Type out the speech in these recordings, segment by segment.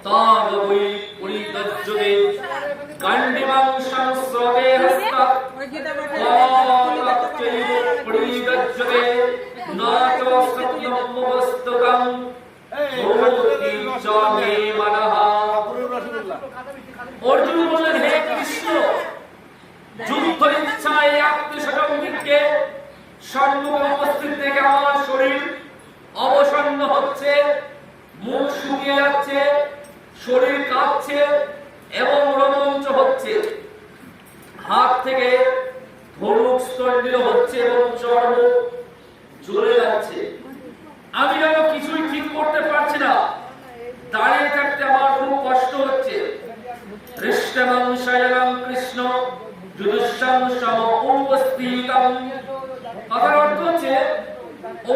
তাবৈ পরিদজ্জতে গান্ডিমাং সংস্রবে হস্তা তাচৈব পরিদজ্জতে নাচ সত্যমবস্তকং ভূতি চ মে মনঃ। অর্জুন বললেন, হে কৃষ্ণ, যুদ্ধ ইচ্ছায় আত্মসংযমকে সম্মুখে উপস্থিত থেকে আমার শরীর অবসন্ন হচ্ছে, মুখ শুকিয়ে যাচ্ছে, শরীর কাঁপছে এবং রোমাঞ্চ হচ্ছে, হাত থেকে ধনুক স্তম্ভিত হচ্ছে এবং চর্ম জ্বলে যাচ্ছে। আমি যেন কিছুই ঠিক করতে পারছি না, দাঁড়িয়ে থাকতে আমার খুব কষ্ট হচ্ছে। হৃষ্টমং শয়নং কৃষ্ণ যুদুঃসং সমুপস্থিতং। কথার অর্থ হচ্ছে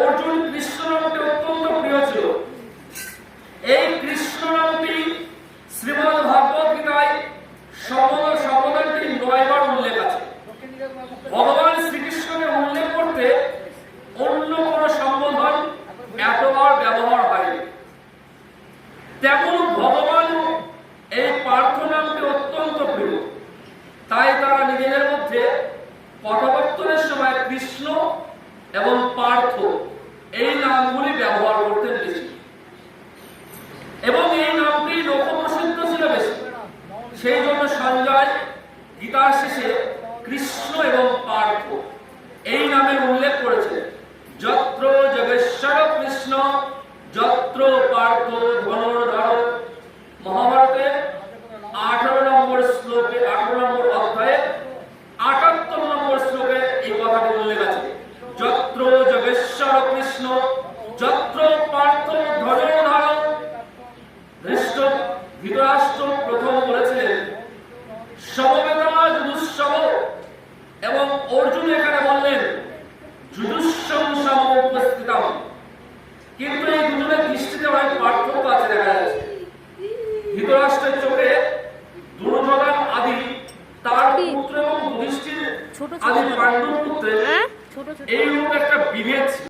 অর্জুন কৃষ্ণ নামটি অত্যন্ত প্রিয় ছিল। এই কৃষ্ণ নামটি শ্রীমদ্ ভাগবত গীতায় সমদানটি 9 বার উল্লেখ আছে। ভগবান শ্রীকৃষ্ণকে উল্লেখ করতে অন্য কোন সম্বোধন এতবার ব্যবহার হয়নি। তেমন ভগবান এই পার্থ নামটি অত্যন্ত প্রিয়, তাই তারা নিজেদের মধ্যে কথোপকথনের সময় কৃষ্ণ এবং পার্থ এই নামগুলি ব্যবহার করতেন বেশি, এবং এই নামটি লোকপ্রসিদ্ধ ছিল বেশি। সেই জন্য সঞ্জয় গীতার শেষে কৃষ্ণ এবং পার্থ এই নামের উল্লেখ করেছে। যত্র যোগেশ্বর কৃষ্ণ যত্র পার্থ ধনুর্ধর। মহাভারতে 18 নম্বর শ্লোকে 18 নম্বর অধ্যায়ে 78 নম্বর শ্লোকে এই কথাটি উল্লেখ আছে। যত্র যোগেশ্বর কৃষ্ণ যত্র পার্থ ধনুর্ধর। ধৃতরাষ্ট্র প্রথম বলেছিলেন সমবেদনা যুযুৎসব, এবং অর্জুন এখানে বললেন যুযুৎসং সমুপস্থিতম। কিন্তু এই দুজনের দৃষ্টিতে অনেক পার্থক্য আছে দেখা যাচ্ছে। ধৃতরাষ্ট্রের চোখে দুর্যোধন আদি তার পুত্র এবং যুধিষ্ঠির আদি পাণ্ডব পুত্রের এই রূপ একটা বিভেদ ছিল।